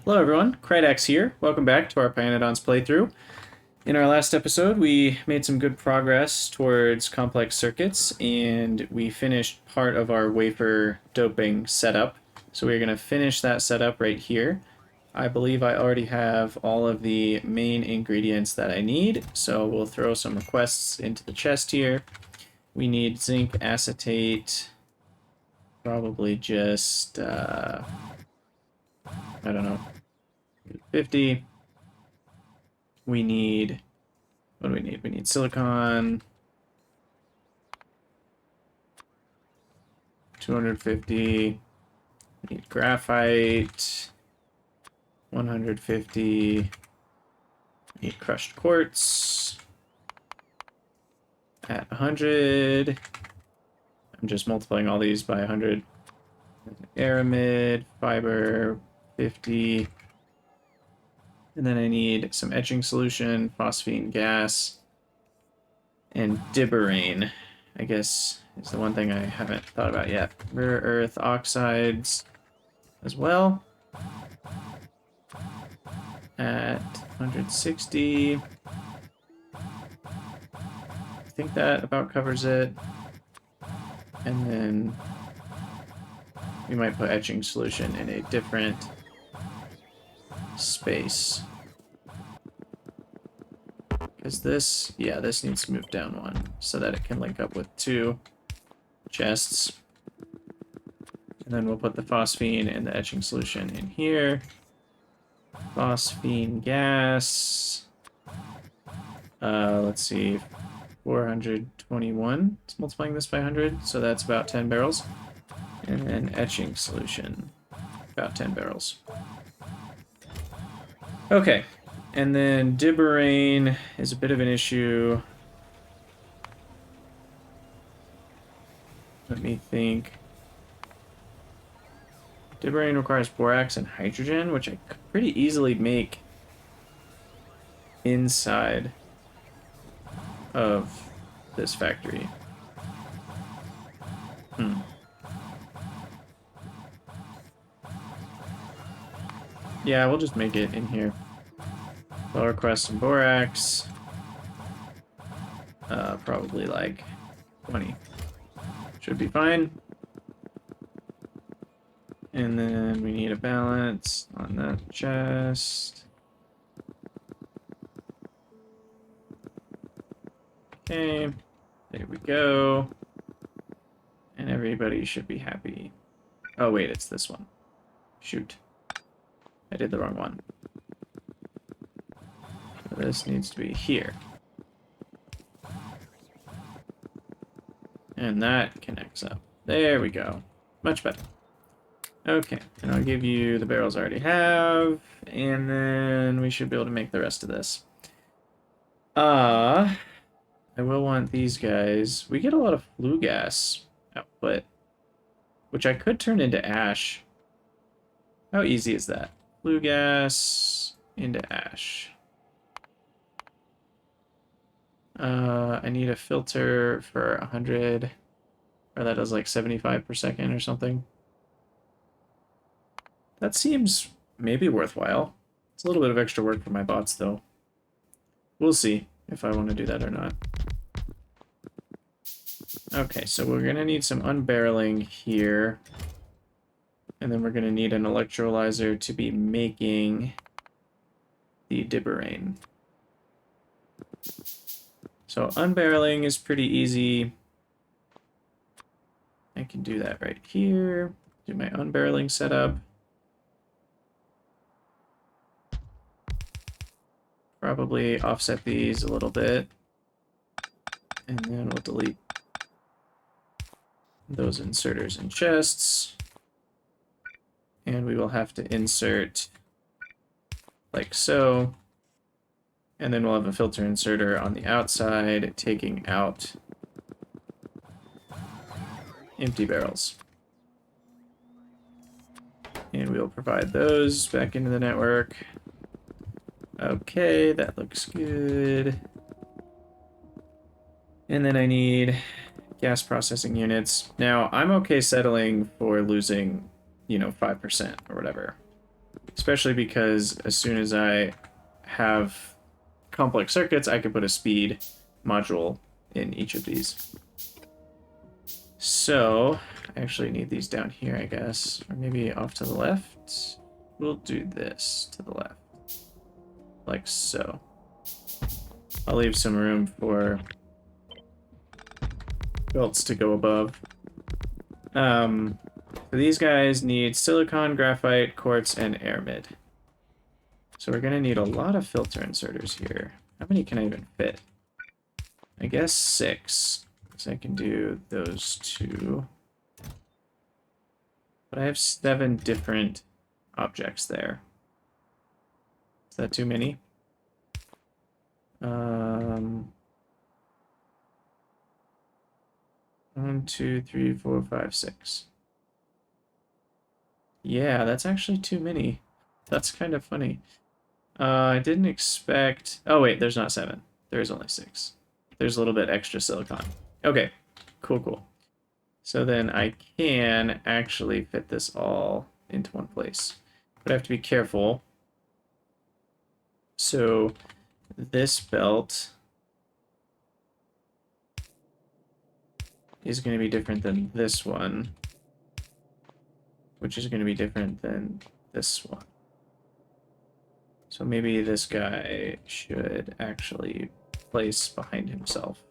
Hello everyone, Krydax here. Welcome back to our Pyanodons playthrough. In our last episode, we made some good progress towards complex circuits, and we finished part of our wafer doping setup. So we're going to finish that setup right here. I believe I already have all of the main ingredients that I need, so we'll throw some requests into the chest here. We need zinc acetate, probably just, I don't know, 50. We need, what do we need? We need silicon, 250. We need graphite, 150. We need crushed quartz at 100. I'm just multiplying all these by 100. Aramid, fiber, 50. And then I need some etching solution, phosphine gas, and dibberane, I guess, is the one thing I haven't thought about yet. Rare earth oxides as well. At 160. I think that about covers it. And then we might put etching solution in a different space. Because this, yeah, this needs to move down one so that it can link up with two chests. And then we'll put the phosphine and the etching solution in here. Phosphine gas. Let's see, 421. It's multiplying this by 100, so that's about 10 barrels. And then etching solution, about 10 barrels. Okay, and then dibberane is a bit of an issue. Let me think. Dibberane requires borax and hydrogen, which I could pretty easily make inside of this factory. Yeah, we'll just make it in here. I'll request some borax. Probably like 20. Should be fine. And then we need a balance on that chest. Okay, there we go. And everybody should be happy. Oh wait, it's this one. Shoot. I did the wrong one. So this needs to be here. And that connects up. There we go. Much better. Okay, and I'll give you the barrels I already have, and then we should be able to make the rest of this. I will want these guys. We get a lot of flue gas output, which I could turn into ash. How easy is that? Flue gas into ash. I need a filter for 100, or that does like 75 per second or something. That seems maybe worthwhile. It's a little bit of extra work for my bots, though. We'll see if I want to do that or not. Okay, so we're going to need some unbarreling here. And then we're going to need an electrolyzer to be making the dibberane. So unbarreling is pretty easy. I can do that right here. Do my unbarreling setup. Probably offset these a little bit. And then we'll delete those inserters and chests. And we will have to insert like so. And then we'll have a filter inserter on the outside, taking out empty barrels. And we'll provide those back into the network. Okay, that looks good. And then I need gas processing units. Now, I'm okay settling for losing, 5% or whatever. especially because as soon as I have complex circuits, I can put a speed module in each of these. So I actually need these down here, I guess, or maybe off to the left. We'll do this to the left, like so. I'll leave some room for belts to go above. So these guys need silicon, graphite, quartz, and aramid. So we're gonna need a lot of filter inserters here. How many can I even fit? I guess 6, because I can do those 2. But I have 7 different objects there. Is that too many? 1, 2, 3, 4, 5, 6. Yeah, that's actually too many. That's kind of funny. I didn't expect... Oh, wait, there's not 7. There's only 6. There's a little bit extra silicon. Okay, cool, cool. So then I can actually fit this all into one place. But I have to be careful. So this belt is going to be different than this one, which is going to be different than this one. So maybe this guy should actually place behind himself.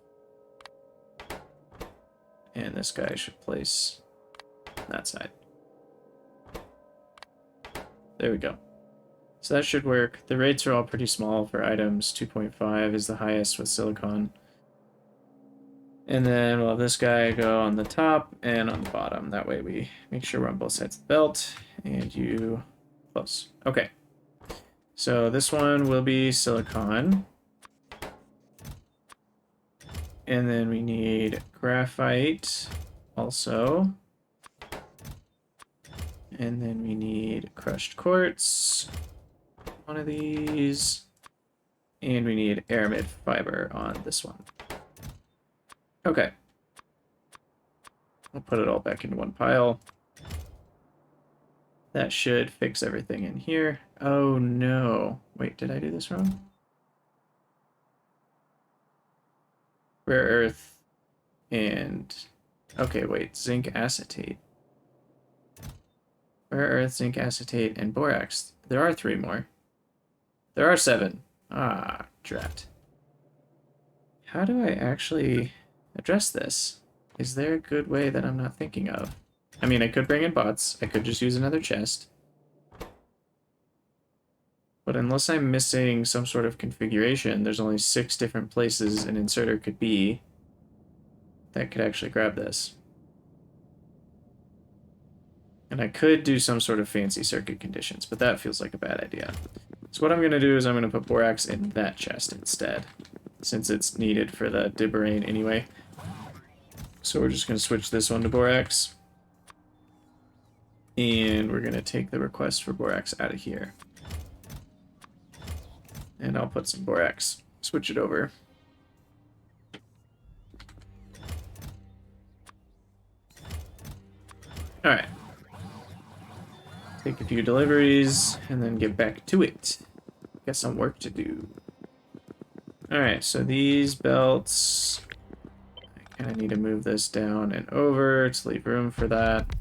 And this guy should place on that side. There we go. So that should work. The rates are all pretty small for items. 2.5 is the highest with silicon. And then we'll have this guy go on the top and on the bottom. That way we make sure we're on both sides of the belt. And you close. Okay. So this one will be silicon. And then we need graphite also. And then we need crushed quartz. One of these. And we need aramid fiber on this one. Okay. I'll put it all back into one pile. That should fix everything in here. Oh no. Wait, did I do this wrong? Rare earth and... Okay, wait. Zinc acetate. Rare earth, zinc acetate, and borax. There are 3 more. There are 7. Ah, drat. How do I actually address this? Is there a good way that I'm not thinking of? I mean, I could bring in bots. I could just use another chest. But unless I'm missing some sort of configuration, there's only 6 different places an inserter could be that could actually grab this. And I could do some sort of fancy circuit conditions, but that feels like a bad idea. So what I'm going to do is I'm going to put borax in that chest instead, since it's needed for the dibberane anyway. So we're just going to switch this one to borax. And we're going to take the request for borax out of here. And I'll put some borax. Switch it over. Alright. Take a few deliveries, and then get back to it. Got some work to do. Alright, so these belts... I kind of need to move this down and over to leave room for that.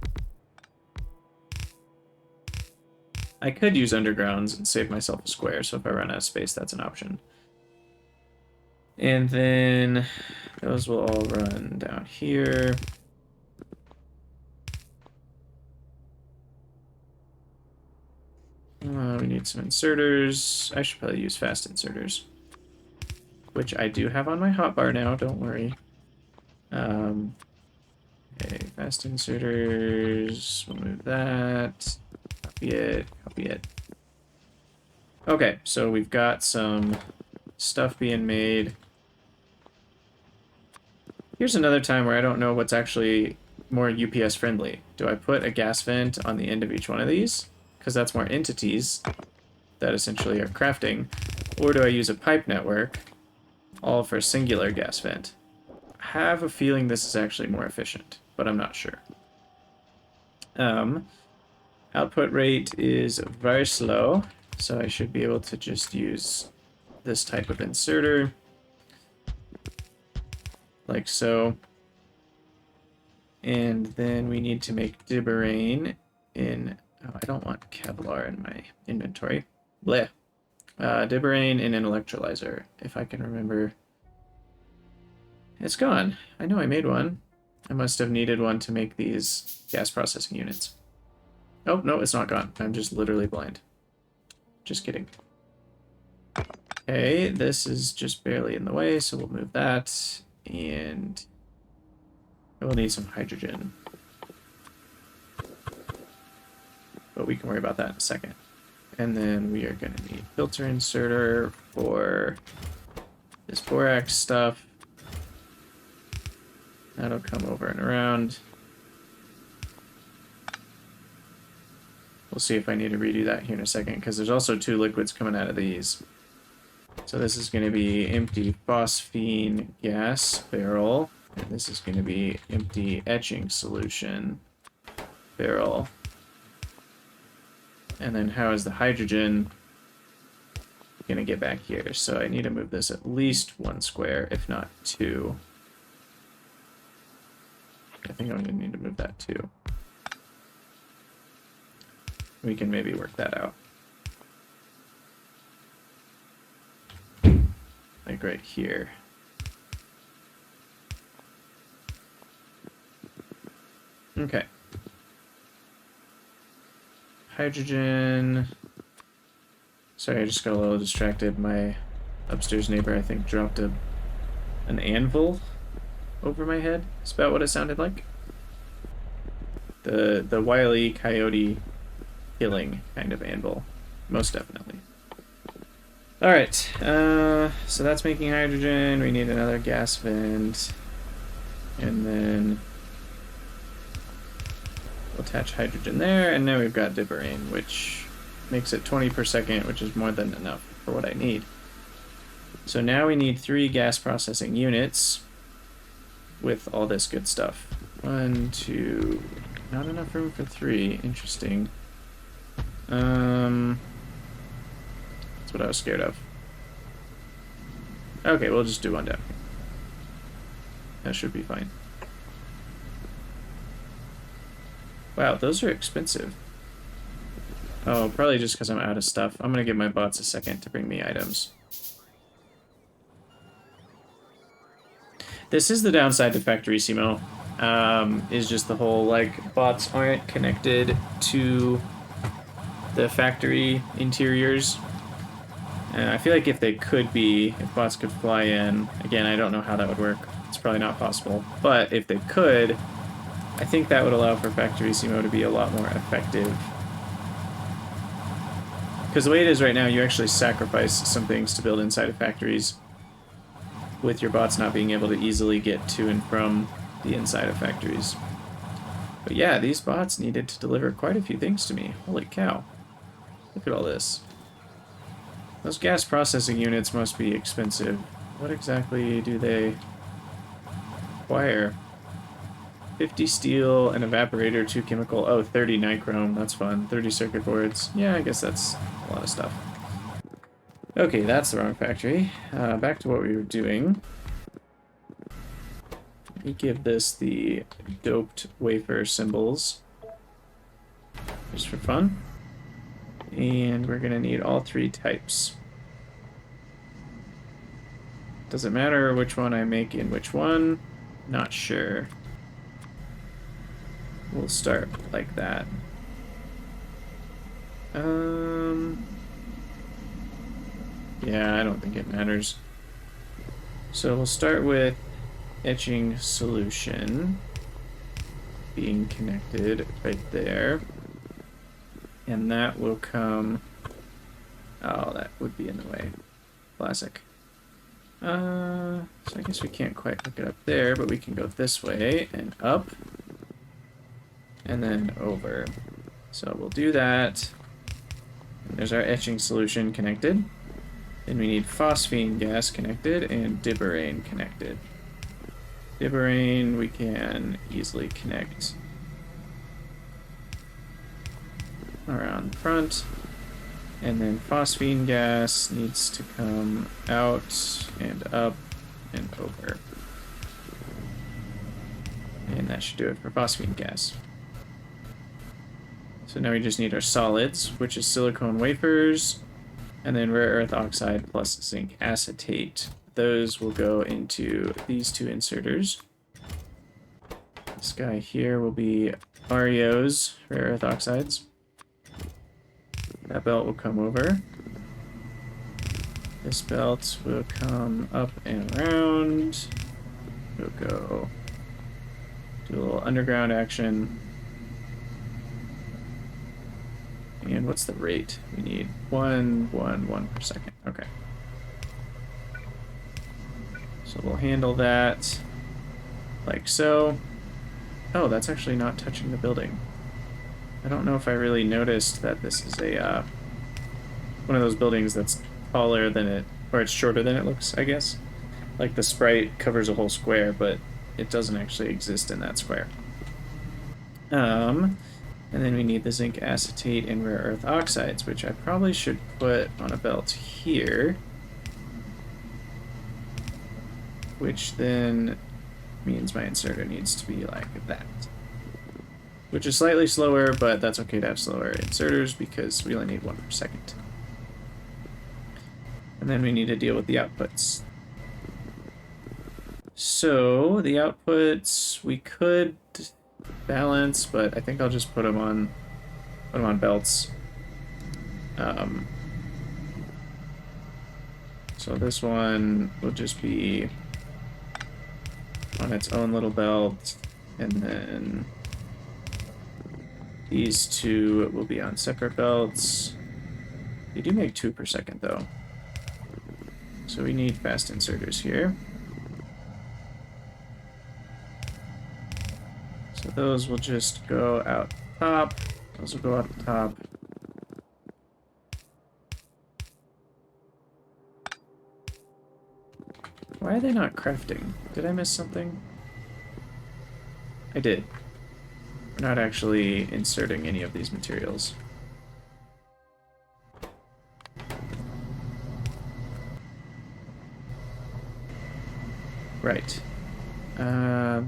I could use undergrounds and save myself a square, so if I run out of space, that's an option. And then those will all run down here. We need some inserters. I should probably use fast inserters, which I do have on my hotbar now, don't worry. Okay, fast inserters, we'll move that. Copy it, copy it. Okay, so we've got some stuff being made. Here's another time where I don't know what's actually more UPS friendly. Do I put a gas vent on the end of each one of these? Because that's more entities that essentially are crafting. Or do I use a pipe network, all for a singular gas vent? I have a feeling this is actually more efficient, but I'm not sure. Output rate is very slow, so I should be able to just use this type of inserter, like so. And then we need to make Dibberane in... Oh, I don't want Kevlar in my inventory. Blech. Dibberane in an electrolyzer, if I can remember. It's gone. I know I made one. I must have needed one to make these gas processing units. Oh, no, it's not gone. I'm just literally blind. Just kidding. Okay, this is just barely in the way, so we'll move that. And we'll need some hydrogen. But we can worry about that in a second. And then we are going to need filter inserter for this borax stuff. That'll come over and around. We'll see if I need to redo that here in a second, because there's also 2 liquids coming out of these. So this is going to be empty phosphine gas barrel, and this is going to be empty etching solution barrel. And then how is the hydrogen going to get back here? So I need to move this at least 1 square, if not 2. I think I'm going to need to move that too. We can maybe work that out. Like right here. Okay. Hydrogen. Sorry, I just got a little distracted. My upstairs neighbor, I think, dropped an anvil over my head. That's about what it sounded like. The Wile E. Coyote killing kind of anvil. Most definitely. Alright, so that's making hydrogen. We need another gas vent. And then we'll attach hydrogen there, and now we've got Dibberane, which makes it 20 per second, which is more than enough for what I need. So now we need 3 gas processing units with all this good stuff. 1, 2, not enough room for 3. Interesting. That's what I was scared of. Okay, we'll just do 1 down. That should be fine. Wow, those are expensive. Oh, probably just because I'm out of stuff. I'm gonna give my bots a second to bring me items. This is the downside to Factorissimo, is just the whole, like, bots aren't connected to the factory interiors. And I feel like if they could be, if bots could fly in, again, I don't know how that would work. It's probably not possible. But if they could, I think that would allow for Factorissimo to be a lot more effective. Because the way it is right now, you actually sacrifice some things to build inside of factories with your bots not being able to easily get to and from the inside of factories. But yeah, these bots needed to deliver quite a few things to me. Holy cow. Look at all this. Those gas processing units must be expensive. What exactly do they require? 50 steel, an evaporator, 2 chemical. Oh, 30 nichrome. That's fun. 30 circuit boards. Yeah, I guess that's a lot of stuff. Okay, that's the wrong factory. Back to what we were doing. Let me give this the doped wafer symbols. Just for fun. And we're going to need all 3 types. Does it matter which one I make in which one? Not sure. We'll start like that. Yeah, I don't think it matters. So we'll start with etching solution being connected right there. And that will come... Oh, that would be in the way. Classic. So I guess we can't quite hook it up there, but we can go this way and up. And then over. So we'll do that. And there's our etching solution connected. Then we need phosphine gas connected and Dibberane connected. Dibberane we can easily connect around the front. And then phosphine gas needs to come out and up and over. And that should do it for phosphine gas. So now we just need our solids, which is silicone wafers, and then rare earth oxide plus zinc acetate. Those will go into these two inserters. This guy here will be REOs, rare earth oxides. That belt will come over. This belt will come up and around. We'll go do a little underground action. And what's the rate? We need 1 per second. Okay. So we'll handle that like so. Oh, that's actually not touching the building. I don't know if I really noticed that this is a one of those buildings that's taller than it, or it's shorter than it looks, I guess. Like the sprite covers a whole square, but it doesn't actually exist in that square. And then we need the zinc acetate and rare earth oxides, which I probably should put on a belt here. Which then means my inserter needs to be like that. Which is slightly slower, but that's okay to have slower inserters because we only need 1 per second. And then we need to deal with the outputs. So the outputs we could balance, but I think I'll just put them on belts. So this one will just be on its own little belt, and then these two will be on separate belts. They do make 2 per second though. So we need fast inserters here. So those will just go out top. Those will go out the top. Why are they not crafting? Did I miss something? I did. We're not actually inserting any of these materials. Right.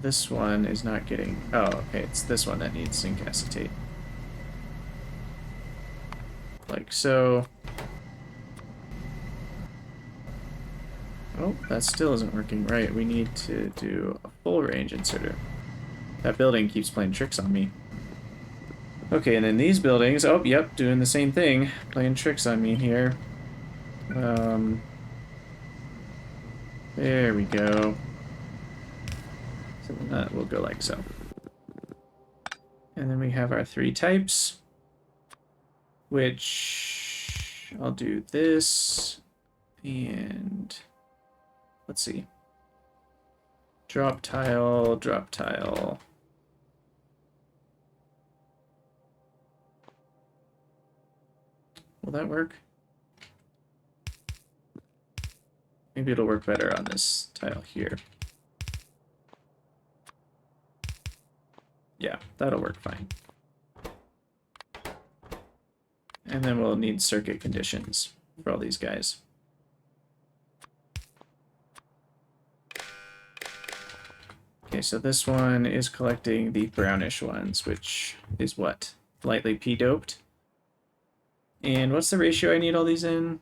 This one is not getting... Oh, okay, it's this one that needs zinc acetate. Like so. Oh, that still isn't working right. We need to do a full range inserter. That building keeps playing tricks on me. Okay, and then these buildings... Oh, yep, doing the same thing. Playing tricks on me here. There we go. So that will go like so. And then we have our 3 types, which I'll do this, and let's see. Drop tile, drop tile. Will that work? Maybe it'll work better on this tile here. Yeah, that'll work fine. And then we'll need circuit conditions for all these guys. Okay, so this one is collecting the brownish ones, which is what? Lightly p-doped. And what's the ratio I need all these in?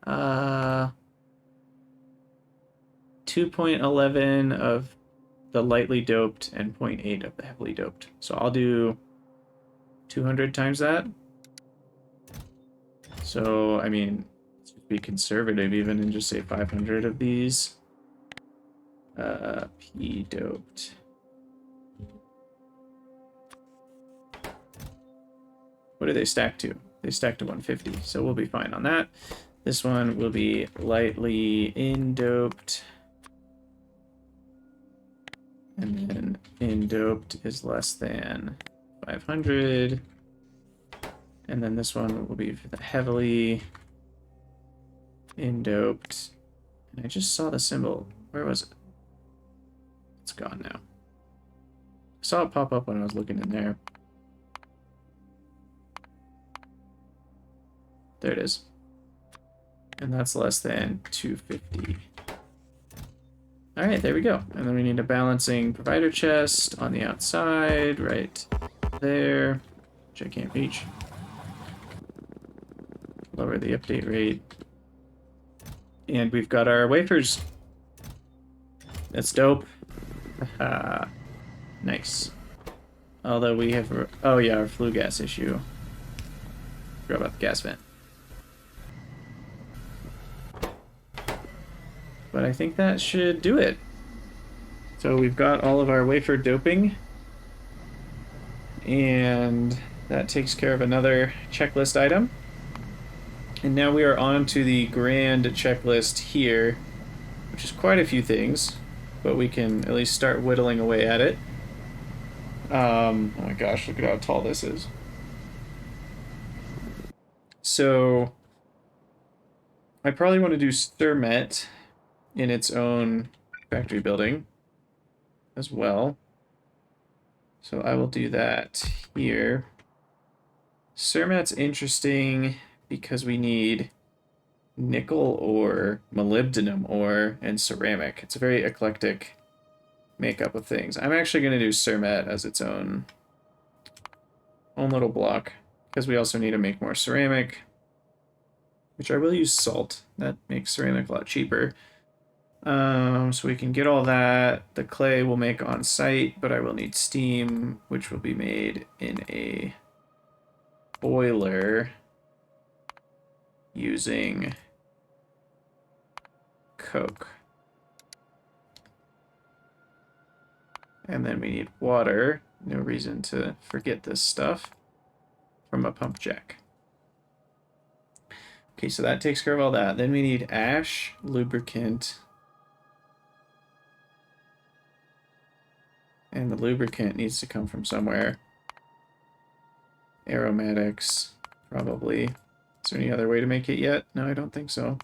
2.11 of the lightly doped and 0.8 of the heavily doped. So I'll do 200 times that. So, I mean, let's be conservative even and just say 500 of these. P-doped. What do they stack to? They stack to 150, so we'll be fine on that. This one will be lightly in-doped. And then in-doped is less than 500. And then this one will be for the heavily in-doped. And I just saw the symbol. Where was it? It's gone now. I saw it pop up when I was looking in there. There it is. And that's less than 250. All right, there we go. And then we need a balancing provider chest on the outside, right there, which I can't reach. Lower the update rate. And we've got our wafers. That's dope. Nice. Although we have... Oh yeah, our flue gas issue. Forgot about the gas vent. But I think that should do it. So we've got all of our wafer doping. And that takes care of another checklist item. And now we are on to the grand checklist here, which is quite a few things, but we can at least start whittling away at it. Oh my gosh, look at how tall this is. So I probably want to do Cermet in its own factory building as well. So I will do that here. Cermet's interesting because we need nickel ore, molybdenum ore, and ceramic. It's a very eclectic makeup of things. I'm actually going to do Cermet as its own little block, because we also need to make more ceramic, which I will use salt. That makes ceramic a lot cheaper. So we can get all that. The clay we'll make on site, but I will need steam, which will be made in a boiler using coke. And then we need water. No reason to forget this stuff. From a pump jack. Okay, so that takes care of all that. Then we need ash, lubricant. And the lubricant needs to come from somewhere. Aromatics, probably. Is there any other way to make it yet? No, I don't think so.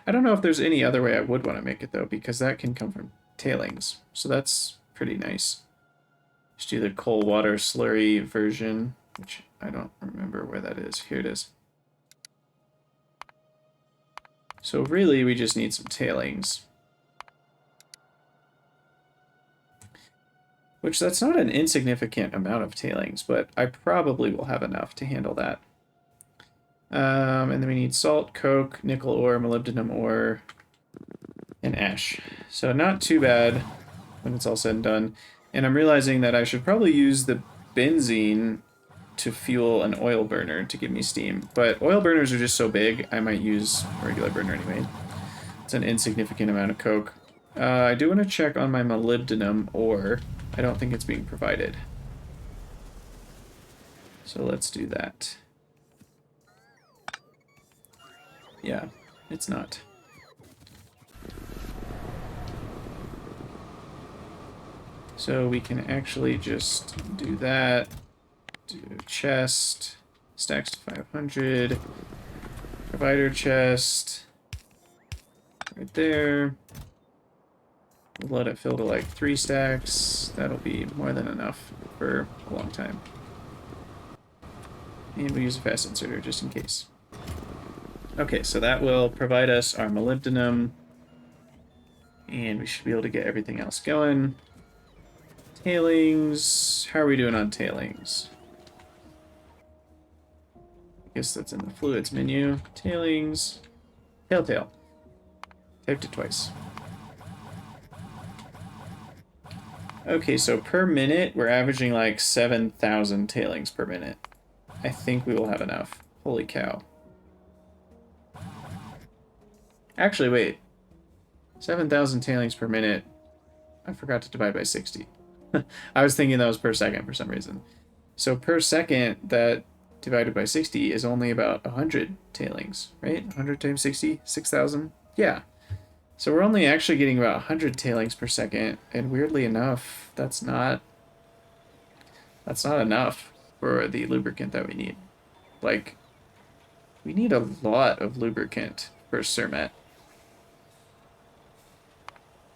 I don't know if there's any other way I would want to make it, though, because that can come from tailings. So that's pretty nice. Just do the coal water slurry version, which I don't remember where that is. Here it is. So really, we just need some tailings. Which, that's not an insignificant amount of tailings, but I probably will have enough to handle that. And then we need salt, coke, nickel ore, molybdenum ore, and ash. So not too bad when it's all said and done. And I'm realizing that I should probably use the benzene to fuel an oil burner to give me steam. But oil burners are just so big, I might use a regular burner anyway. It's an insignificant amount of coke. I do want to check on my molybdenum ore. I don't think it's being provided. So let's do that. Yeah, it's not. So we can actually just do that. Do chest, stacks to 500. Provider chest. Right there. We'll let it fill to like 3 stacks. That'll be more than enough for a long time. And we use a fast inserter just in case. Okay, so that will provide us our molybdenum. And we should be able to get everything else going. Tailings. How are we doing on tailings? I guess that's in the fluids menu. Tailings. Telltale. Typed it twice. Okay, so per minute, we're averaging like 7,000 tailings per minute. I think we will have enough. Holy cow. Actually, wait. 7,000 tailings per minute. I forgot to divide by 60. I was thinking that was per second for some reason. So per second, that divided by 60 is only about 100 tailings, right? 100 times 60? 6,000? Yeah. So we're only actually getting about 100 tailings per second, and weirdly enough, that's not enough for the lubricant that we need. Like, we need a lot of lubricant for Cermet.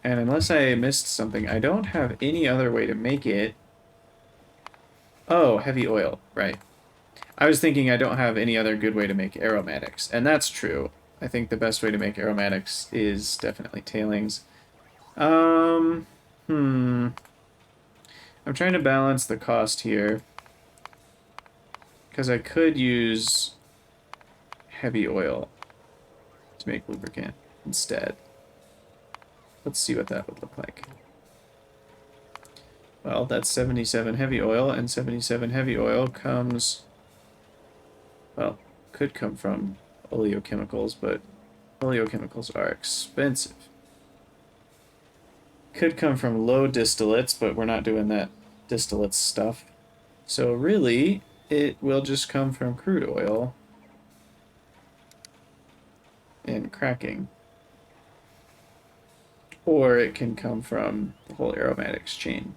And unless I missed something, I don't have any other way to make it Oh, heavy oil, right. I was thinking I don't have any other good way to make aromatics, and that's true. I think the best way to make aromatics is definitely tailings. Um, hmm. I'm trying to balance the cost here, because I could use heavy oil to make lubricant instead. Let's see what that would look like. Well, that's 77 heavy oil, and 77 heavy oil comes, well, could come from oleochemicals, but oleochemicals are expensive. Could come from low distillates, but we're not doing that distillate stuff. So really, it will just come from crude oil and cracking. Or it can come from the whole aromatics chain.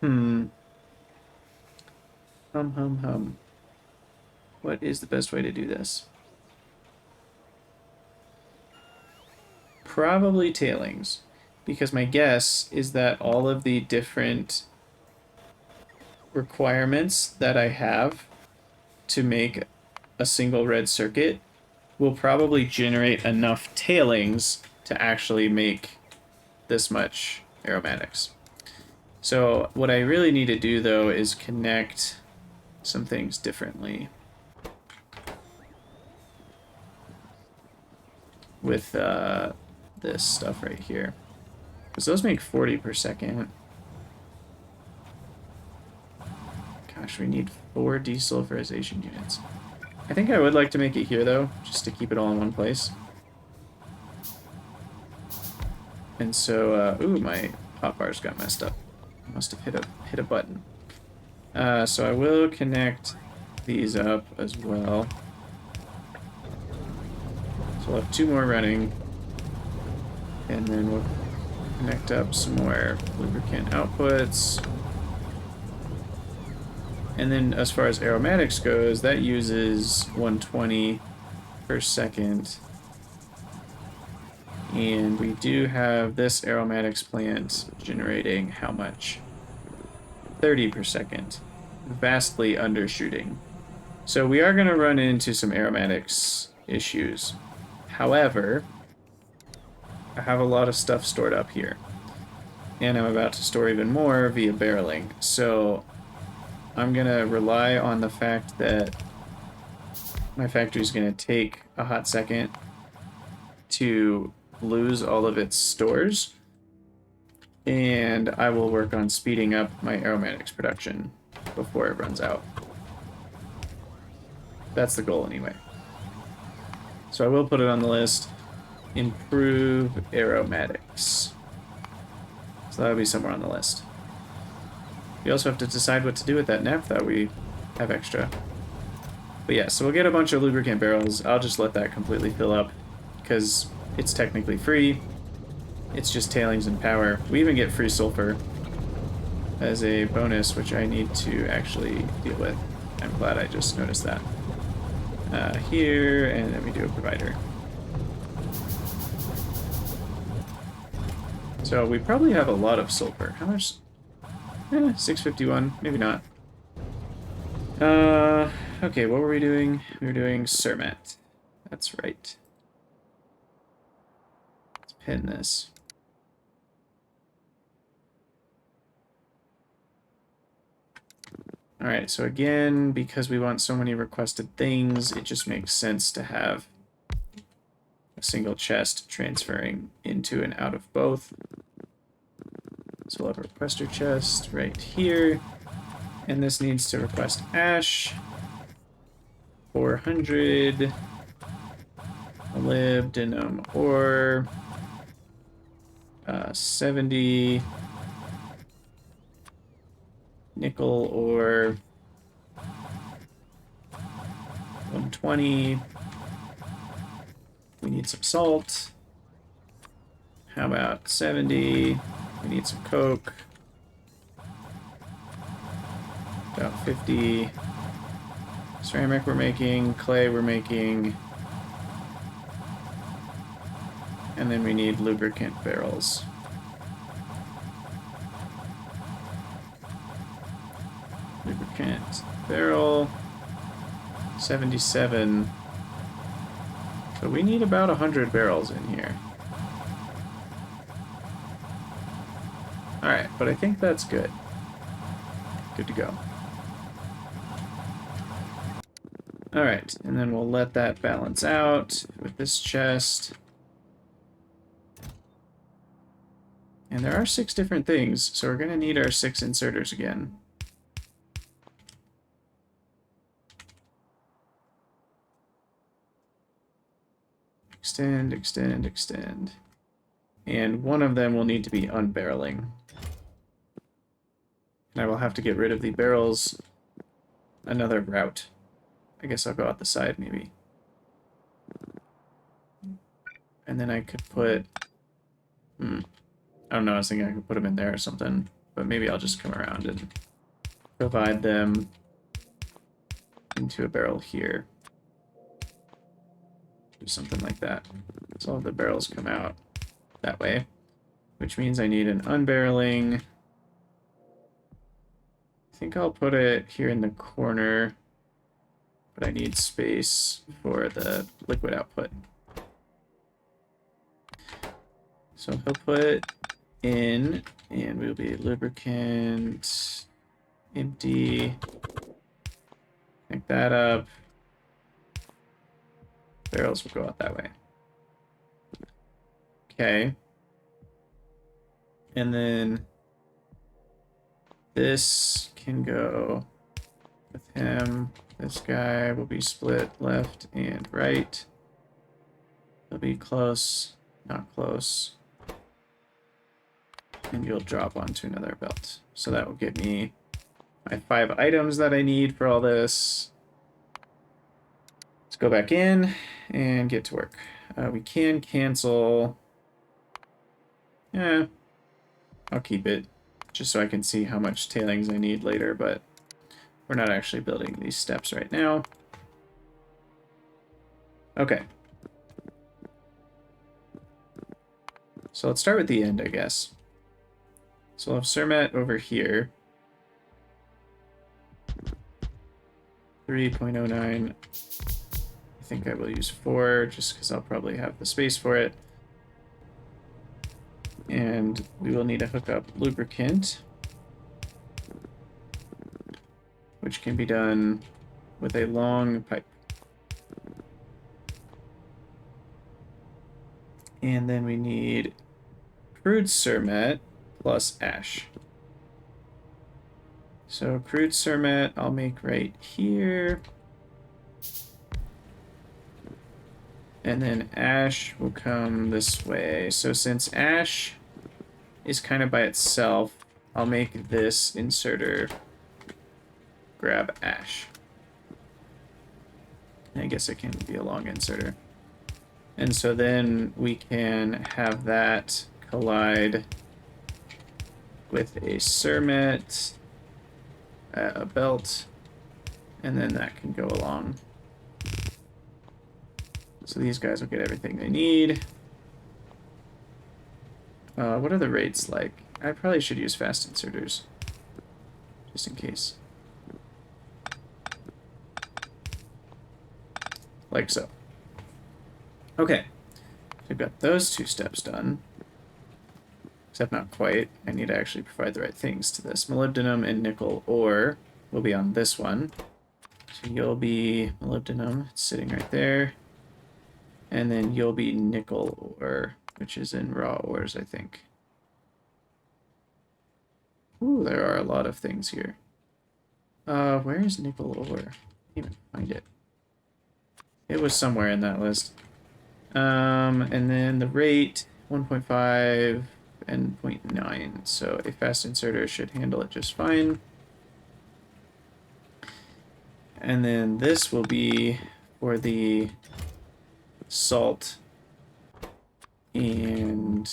Hum, hum. What is the best way to do this? Probably tailings, because my guess is that all of the different requirements that I have to make a single red circuit will probably generate enough tailings to actually make this much aromatics. So what I really need to do, though, is connect some things differently with this stuff right here. Because those make 40 per second. Gosh, we need 4 desulfurization units. I think I would like to make it here, though, just to keep it all in one place. And so, ooh, my hot bars got messed up. I must have hit a button. So I will connect these up as well. So we'll have 2 more running. And then we'll connect up some more lubricant outputs. And then as far as aromatics goes, that uses 120 per second. And we do have this aromatics plant generating how much? 30 per second. Vastly undershooting. So we are going to run into some aromatics issues. However, I have a lot of stuff stored up here. And I'm about to store even more via barreling. So I'm going to rely on the fact that my factory is going to take a hot second to lose all of its stores. And I will work on speeding up my aromatics production before it runs out. That's the goal anyway. So I will put it on the list. Improve aromatics. So that'll be somewhere on the list. We also have to decide what to do with that naphtha we have extra. But yeah, so we'll get a bunch of lubricant barrels. I'll just let that completely fill up because it's technically free. It's just tailings and power. We even get free sulfur as a bonus, which I need to actually deal with. I'm glad I just noticed that. Here, and then we do a provider. So we probably have a lot of sulfur. How much? 651, maybe not. Okay, what were we doing? We were doing Cermet. That's right. Let's pin this. Alright, so again, because we want so many requested things, it just makes sense to have a single chest transferring into and out of both. So we'll have a requester chest right here. And this needs to request ash. 400. Molybdenum ore. 70. Nickel ore. 120. We need some salt. How about 70? We need some coke. About 50. Ceramic we're making. Clay we're making. And then we need lubricant barrels. lubricant barrel, 77. So we need about 100 barrels in here. Alright, but I think that's good. Good to go. Alright, and then we'll let that balance out with this chest. And there are 6 different things, so we're going to need our 6 inserters again. Extend, extend, extend. And one of them will need to be unbarreling. And I will have to get rid of the barrels another route. I guess I'll go out the side, maybe. And then I could put... I don't know, I was thinking I could put them in there or something. But maybe I'll just come around and provide them into a barrel here. Do something like that. So all the barrels come out that way. Which means I need an unbarreling. I think I'll put it here in the corner. But I need space for the liquid output. So he'll put in, and we'll be lubricant, empty, pick that up. Barrels will go out that way. Okay. And then this can go with him. This guy will be split left and right. They'll be close, not close. And you'll drop onto another belt. So that will give me my 5 items that I need for all this. Let's go back in and get to work. We can cancel. Yeah, I'll keep it just so I can see how much tailings I need later, but we're not actually building these steps right now. Okay. So let's start with the end, I guess. So we'll have Cermet over here. 3.09. I think I will use 4 just because I'll probably have the space for it. And we will need to hook up lubricant, which can be done with a long pipe. And then we need crude Cermet plus ash. So crude Cermet I'll make right here. And then ash will come this way. So since ash is kind of by itself, I'll make this inserter grab ash. I guess it can be a long inserter. And so then we can have that collide with a Cermet, a belt, and then that can go along. So these guys will get everything they need. What are the rates like? I probably should use fast inserters, just in case. Like so. Okay, so we've got those 2 steps done. Except not quite. I need to actually provide the right things to this. Molybdenum and nickel ore will be on this one. So you'll be molybdenum, it's sitting right there. And then you'll be nickel ore, which is in raw ores, I think. Ooh, there are a lot of things here. Where is nickel ore? I can't even find it. It was somewhere in that list. And then the rate, 1.5 and 0.9. So a fast inserter should handle it just fine. And then this will be for the salt and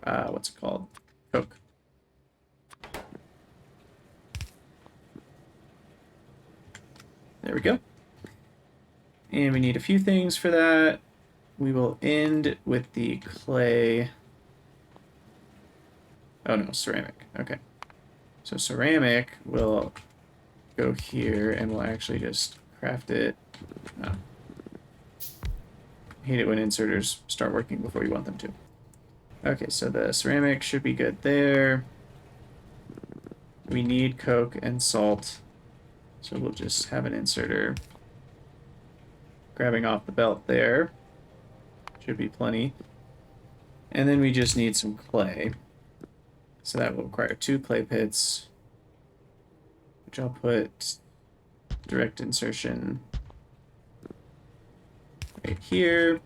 what's it called? Coke. There we go. And we need a few things for that. We will end with the clay. Oh no, ceramic. Okay. So ceramic will go here, and we'll actually just craft it. Oh. I hate it when inserters start working before you want them to. Okay, so the ceramic should be good there. We need coke and salt, so we'll just have an inserter grabbing off the belt there. Should be plenty. And then we just need some clay. So that will require 2 clay pits, which I'll put direct insertion right here.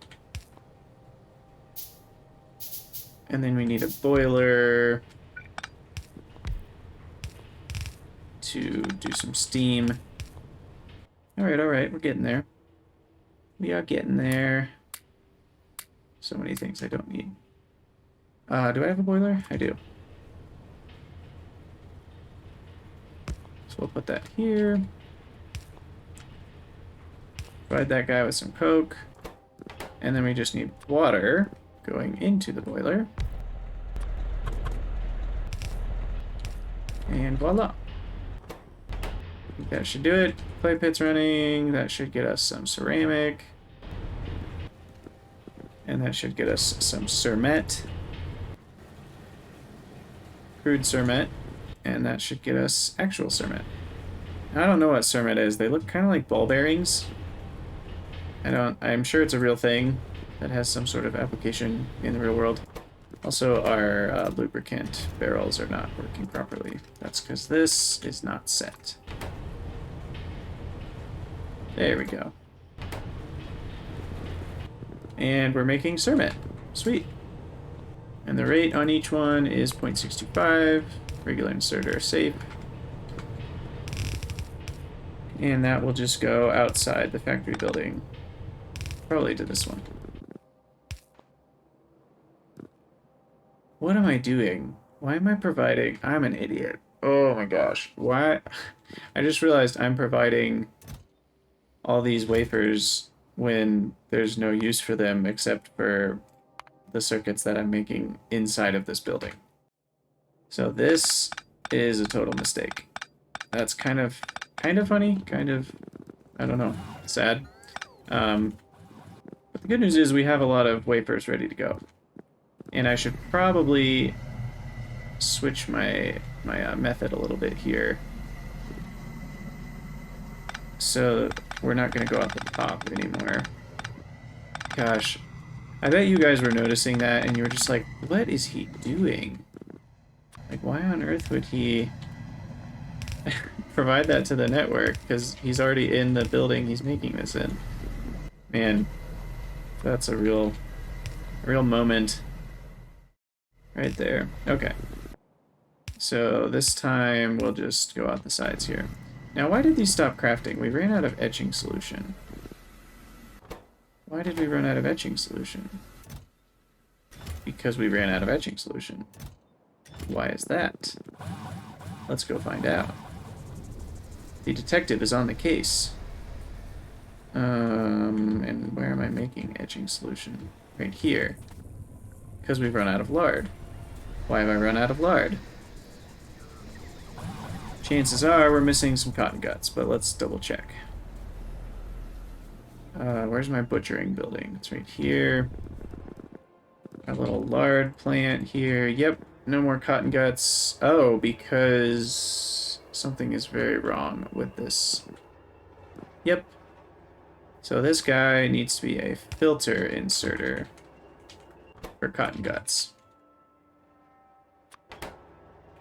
And then we need a boiler to do some steam. Alright, we're getting there. We are getting there. So many things I don't need. Do I have a boiler? I do. So we'll put that here. Provide that guy with some coke. And then we just need water going into the boiler. And voila. I think that should do it. Clay pit's running. That should get us some ceramic. And that should get us some Cermet. Crude Cermet. And that should get us actual Cermet. I don't know what Cermet is. They look kind of like ball bearings. I'm sure it's a real thing that has some sort of application in the real world. Also, our lubricant barrels are not working properly. That's because this is not set. There we go. And we're making Cermet. Sweet. And the rate on each one is 0.625. Regular inserter safe. And that will just go outside the factory building. Probably to this one. What am I doing? Why am I providing? I'm an idiot. Oh my gosh. Why? I just realized I'm providing all these wafers when there's no use for them except for the circuits that I'm making inside of this building. So this is a total mistake. That's kind of funny, kind of, I don't know, sad. But the good news is we have a lot of wafers ready to go. And I should probably switch my method a little bit here. So we're not going to go up the top anymore. Gosh, I bet you guys were noticing that and you were just like, what is he doing? Like, why on earth would he provide that to the network? Because he's already in the building he's making this in. Man, that's a real moment right there. Okay. So this time we'll just go out the sides here. Now, why did these stop crafting? We ran out of etching solution. Why did we run out of etching solution? Because we ran out of etching solution. Why is that? Let's go find out. The detective is on the case. And where am I making etching solution? Right here. Because we've run out of lard. Why have I run out of lard? Chances are we're missing some cotton guts, but let's double check. Where's my butchering building? It's right here. A little lard plant here. Yep, no more cotton guts. Oh, because something is very wrong with this. Yep. So this guy needs to be a filter inserter for cotton guts.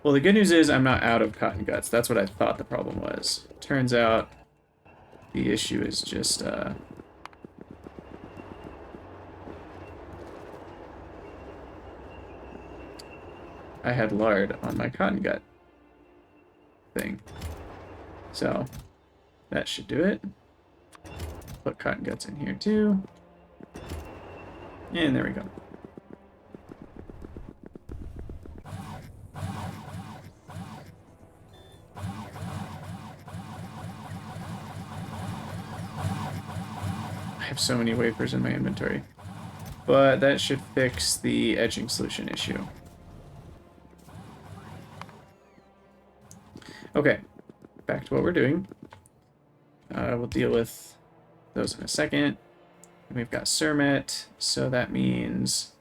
Well, the good news is I'm not out of cotton guts. That's what I thought the problem was. Turns out the issue is just I had lard on my cotton gut thing. So that should do it. Put cotton guts in here too. And there we go. I have so many wafers in my inventory. But that should fix the etching solution issue. Okay, back to what we're doing. We'll deal with those in a second. And we've got Cermet, so that means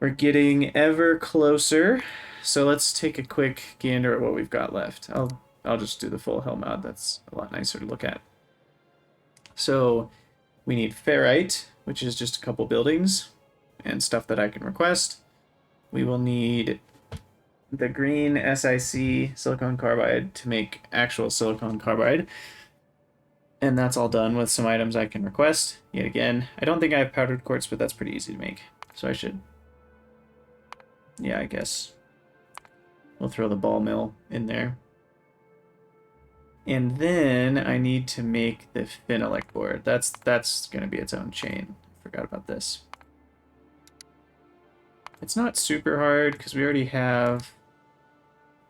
we're getting ever closer. So let's take a quick gander at what we've got left. I'll just do the full hell mod. That's a lot nicer to look at. So we need ferrite, which is just a couple buildings and stuff that I can request. We will need the green SiC silicon carbide to make actual silicon carbide. And that's all done with some items I can request. Yet again, I don't think I have powdered quartz, but that's pretty easy to make. So I should... Yeah, I guess we'll throw the ball mill in there. And then I need to make the phenolic board. That's going to be its own chain. I forgot about this. It's not super hard because we already have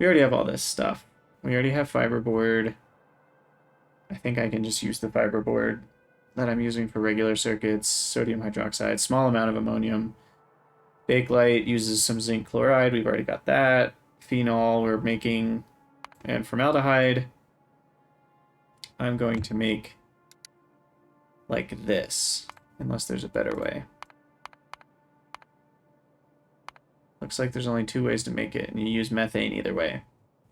all this stuff. We already have fiberboard. I think I can just use the fiberboard that I'm using for regular circuits. Sodium hydroxide, small amount of ammonium. Bakelite uses some zinc chloride. We've already got that. Phenol we're making, and formaldehyde. I'm going to make like this, unless there's a better way. Looks like there's only two ways to make it, and you use methane either way.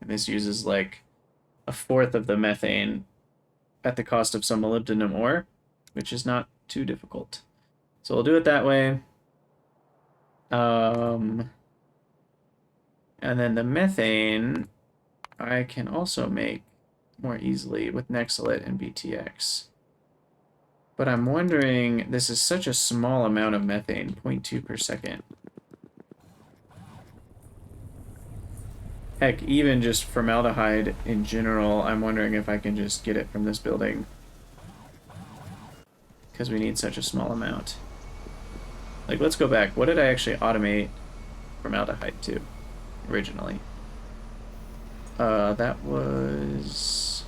And this uses like a fourth of the methane at the cost of some molybdenum ore, which is not too difficult. So we'll do it that way. And then the methane I can also make more easily with Nexalit and BTX. But I'm wondering, this is such a small amount of methane, 0.2 per second. Heck, even just formaldehyde in general, I'm wondering if I can just get it from this building. Because we need such a small amount. Like, let's go back. What did I actually automate formaldehyde to originally? That was...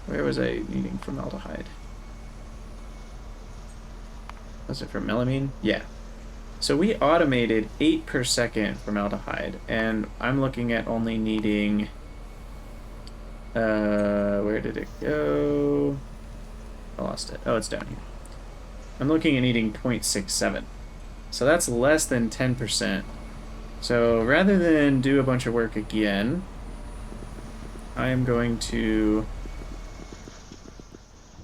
Where was I needing formaldehyde? Was it for melamine? Yeah. So we automated 8 per second formaldehyde, and I'm looking at only needing... where did it go? I lost it. Oh, it's down here. I'm looking at needing 0.67. So that's less than 10%. So rather than do a bunch of work again, I am going to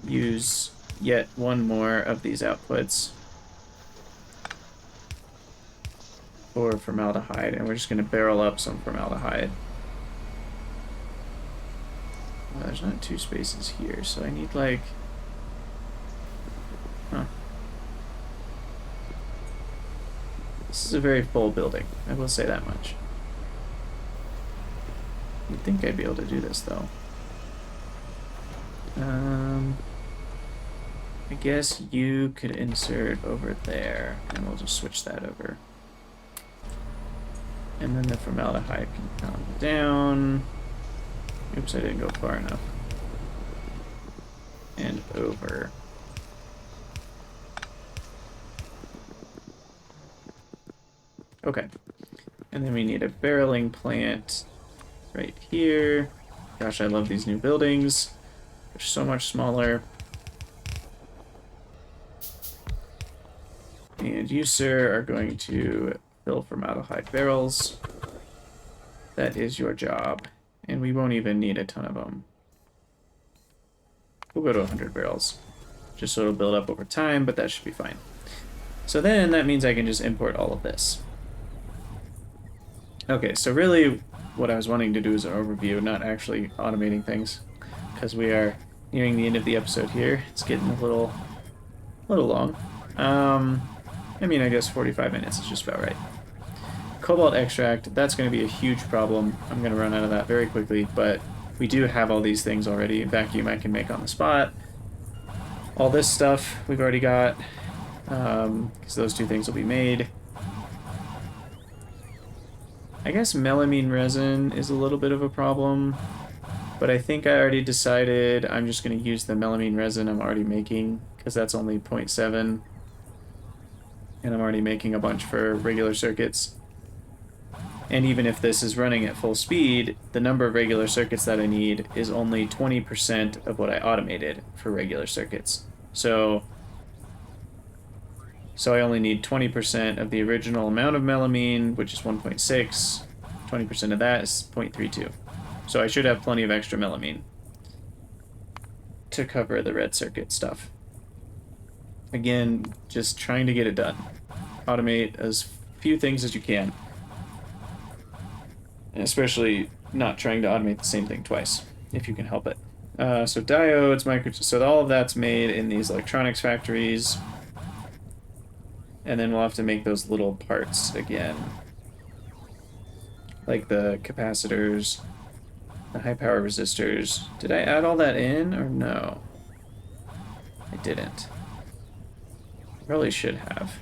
use yet one more of these outputs for formaldehyde, and we're just going to barrel up some formaldehyde. Well, there's not 2 spaces here, so I need like... Huh. This is a very full building, I will say that much. You'd think I'd be able to do this, though. I guess you could insert over there, and we'll just switch that over. And then the formaldehyde can come down. Oops, I didn't go far enough. And over. Okay. And then we need a barreling plant right here. Gosh, I love these new buildings. They're so much smaller. And you, sir, are going to fill formaldehyde barrels. That is your job. And we won't even need a ton of them. We'll go to 100 barrels. Just so it'll build up over time, but that should be fine. So then that means I can just import all of this. Okay, so really what I was wanting to do is an overview, not actually automating things. Because we are nearing the end of the episode here. It's getting a little long. I mean, I guess 45 minutes is just about right. Cobalt extract, that's going to be a huge problem. I'm going to run out of that very quickly, but we do have all these things already. Vacuum I can make on the spot. All this stuff we've already got, because those 2 things will be made. I guess melamine resin is a little bit of a problem, but I think I already decided I'm just going to use the melamine resin I'm already making, because that's only 0.7, and I'm already making a bunch for regular circuits. And even if this is running at full speed, the number of regular circuits that I need is only 20% of what I automated for regular circuits. So I only need 20% of the original amount of melamine, which is 1.6. 20% of that is 0.32. So I should have plenty of extra melamine to cover the red circuit stuff. Again, just trying to get it done. Automate as few things as you can. And especially not trying to automate the same thing twice, if you can help it. So diodes, so all of that's made in these electronics factories. And then we'll have to make those little parts again. Like the capacitors, the high power resistors. Did I add all that in or no? I didn't. Probably should have.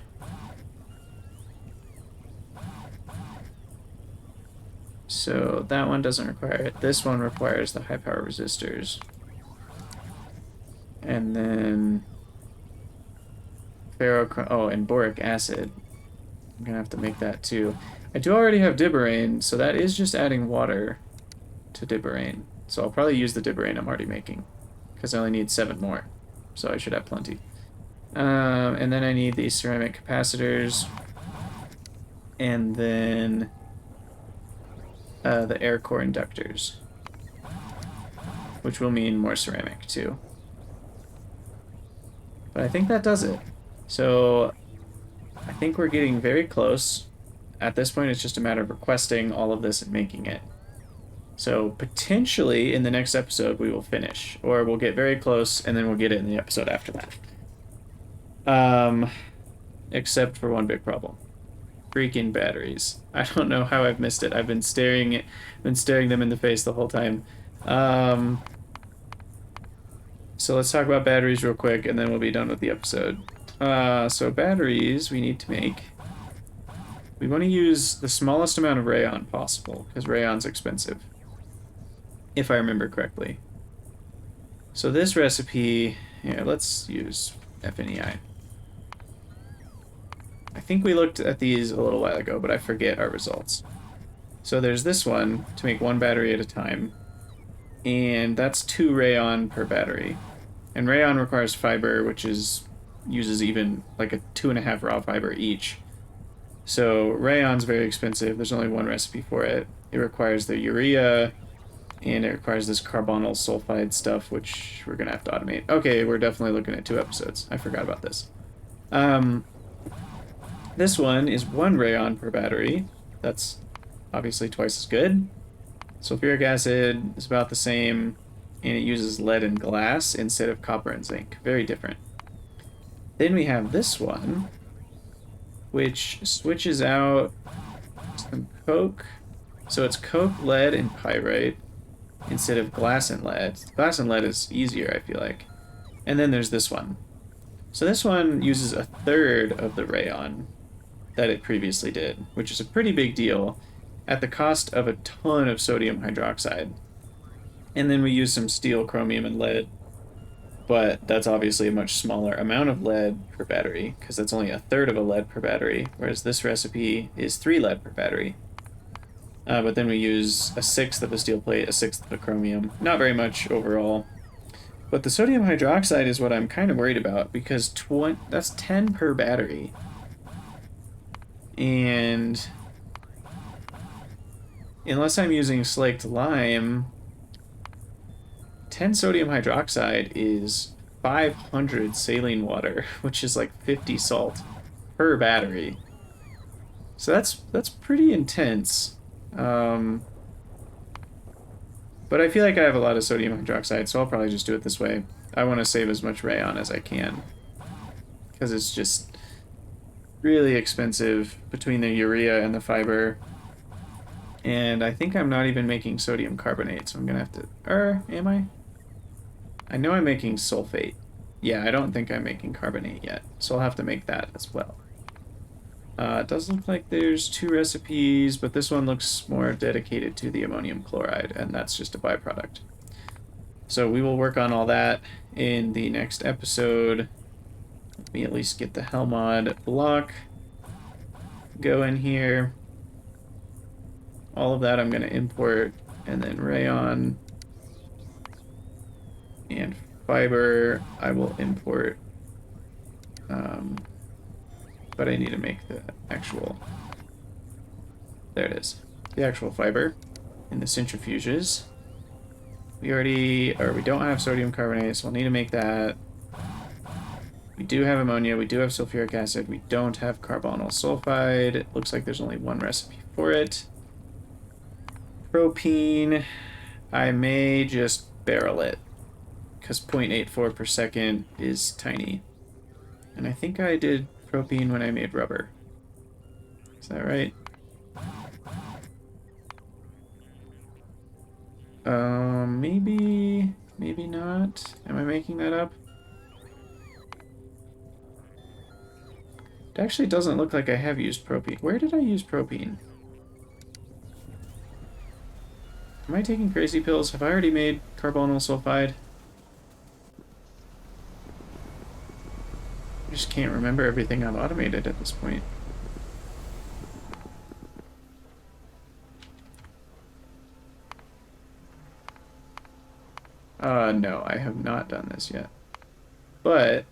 So that one doesn't require it. This one requires the high power resistors. And then and boric acid. I'm gonna have to make that too. I do already have dibborane, so that is just adding water to dibborane. So I'll probably use the dibborane I'm already making, because I only need 7 more. So I should have plenty. And then I need these ceramic capacitors. And then the air core inductors, which will mean more ceramic too. But I think that does it. So I think we're getting very close. At this point, it's just a matter of requesting all of this and making it. So potentially in the next episode we will finish, or we'll get very close and then we'll get it in the episode after that. Except for one big problem. Freaking batteries. I don't know how I've missed it. I've been staring them in the face the whole time. So let's talk about batteries real quick and then we'll be done with the episode. So batteries we need to make. We want to use the smallest amount of rayon possible, because rayon's expensive, if I remember correctly. So this recipe, yeah, let's use FNEI. I think we looked at these a little while ago, but I forget our results. So there's this one, to make 1 battery at a time, and that's 2 rayon per battery. And rayon requires fiber, which uses even like a 2.5 raw fiber each. So rayon's very expensive. There's only one recipe for it. It requires the urea, and it requires this carbonyl sulfide stuff, which we're gonna have to automate. Okay, we're definitely looking at 2 episodes. I forgot about this. This one is 1 rayon per battery. That's obviously twice as good. Sulfuric acid is about the same, and it uses lead and glass instead of copper and zinc. Very different. Then we have this one, which switches out some coke. So it's coke, lead, and pyrite instead of glass and lead. Glass and lead is easier, I feel like. And then there's this one. So this one uses 1/3 of the rayon that it previously did, which is a pretty big deal at the cost of a ton of sodium hydroxide. And then we use some steel, chromium, and lead. But that's obviously a much smaller amount of lead per battery, because that's only 1/3 of a lead per battery, whereas this recipe is 3 lead per battery. But then we use 1/6 of a steel plate, 1/6 of a chromium. Not very much overall. But the sodium hydroxide is what I'm kind of worried about, because that's 10 per battery. And unless I'm using slaked lime, 10 sodium hydroxide is 500 saline water, which is like 50 salt per battery. So that's pretty intense. But I feel like I have a lot of sodium hydroxide, so I'll probably just do it this way. I want to save as much rayon as I can, because it's just really expensive between the urea and the fiber. And I think I'm not even making sodium carbonate, so I'm gonna have to... am I? I know I'm making sulfate. Yeah, I don't think I'm making carbonate yet, so I'll have to make that as well. It does look like there's 2 recipes, but this one looks more dedicated to the ammonium chloride, and that's just a byproduct. So we will work on all that in the next episode. Let me at least get the Helmod block going here. all of that I'm going to import, and then rayon and fiber I will import. But I need to make the actual, there it is, the actual fiber in the centrifuges. We don't have sodium carbonate, so we'll need to make that. We do have ammonia, we do have sulfuric acid, we don't have carbonyl sulfide. It looks like there's only one recipe for it. Propene, I may just barrel it, because 0.84 per second is tiny. And I think I did propene when I made rubber. Is that right? Maybe not. Am I making that up? It actually doesn't look like I have used propene. Where did I use propene? Am I taking crazy pills? Have I already made carbonyl sulfide? I just can't remember everything I've automated at this point. No, I have not done this yet. But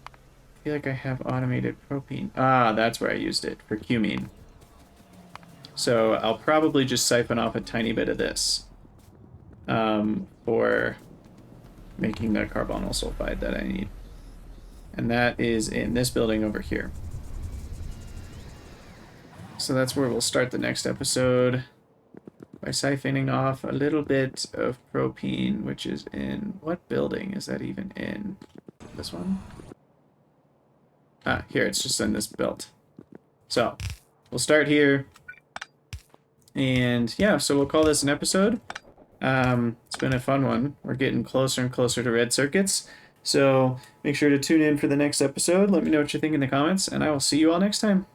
I feel like I have automated propene. Ah, that's where I used it, for cumene. So I'll probably just siphon off a tiny bit of this for making the carbonyl sulfide that I need. And that is in this building over here. So that's where we'll start the next episode, by siphoning off a little bit of propene, which is in... what building is that even in? This one? Ah, here, it's just in this belt. So, we'll start here. And yeah, so we'll call this an episode. It's been a fun one. We're getting closer and closer to red circuits. So make sure to tune in for the next episode. Let me know what you think in the comments, and I will see you all next time.